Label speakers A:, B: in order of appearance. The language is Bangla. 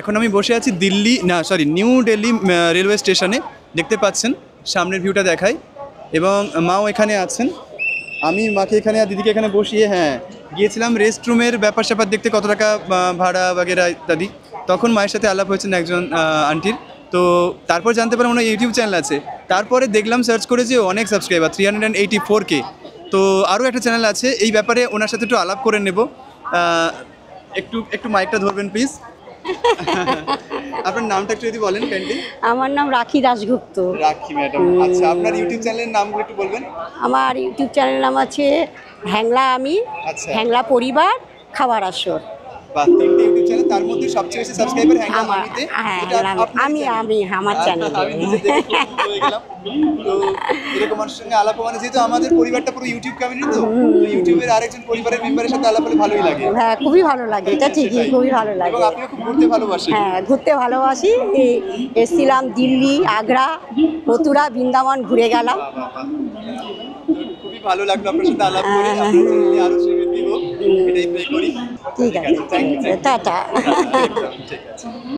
A: এখন আমি বসে আছি দিল্লি না সরি নিউ দিল্লি রেলওয়ে স্টেশনে। দেখতে পাচ্ছেন সামনের ভিউটা দেখাই, এবং মাও এখানে আছেন। আমি মাকে এখানে আর দিদিকে এখানে বসিয়ে গিয়েছিলাম রেস্টরুমের ব্যাপার স্যাপার দেখতে, কত টাকা ভাড়া বাগেরা ইত্যাদি। তখন মায়ের সাথে আলাপ হয়েছেন একজন আন্টির। তো তারপর জানতে পারলাম ওনার ইউটিউব চ্যানেল আছে। তারপরে দেখলাম সার্চ করে যে অনেক সাবস্ক্রাইবার 384K। তো আরও একটা চ্যানেল আছে, এই ব্যাপারে ওনার সাথে একটু আলাপ করে নেব। একটু একটু মাইকটা ধরবেন প্লিজ। আপনার নামটা একটু যদি বলেন কাইন্ডলি।
B: আমার নাম রাখি দাশগুপ্ত।
A: রাখি ম্যাডাম, আচ্ছা আপনার ইউটিউব চ্যানেলের নামগুলো একটু বলবেন।
B: আমার ইউটিউব চ্যানেল নাম আছে হ্যাংলা আমি,
A: আচ্ছা।
B: হ্যাংলা পরিবার, খাবার আসর।
A: বা 3টে ইউটিউব চ্যানেল, তার মধ্যে সবচেয়ে বেশি সাবস্ক্রাইবার
B: আমার আমি আমার চ্যানেল।
A: আমি নিজে দেখে খুব হয়ে গেলাম। তো এরকম মানুষের সঙ্গে আলাপ মানে, যেহেতু আমাদের পরিবারটা পুরো ইউটিউব কমিউনিটি, তো ইউটিউবের আরেকজন পরিবারের মেম্বারের সাথে আলাপ হলে ভালোই লাগে।
B: হ্যাঁ, খুবই ভালো লাগে, এটা ঠিকই, খুবই ভালো লাগে।
A: এবং আপনিও খুব ঘুরতে ভালোবাসেন।
B: হ্যাঁ, ঘুরতে ভালোবাসি। এসেছিলাম দিল্লি, আগ্রা, মথুরা, বৃন্দাবন ঘুরে গেলাম।
A: খুবই ভালো লাগলো আপনার সাথে আলাপ করে। আপনার চ্যানেলে আরো সমৃদ্ধি হোক, এটাই প্রে করি।
B: ঠিক আছে, টাটা।
A: একদম ঠিক আছে।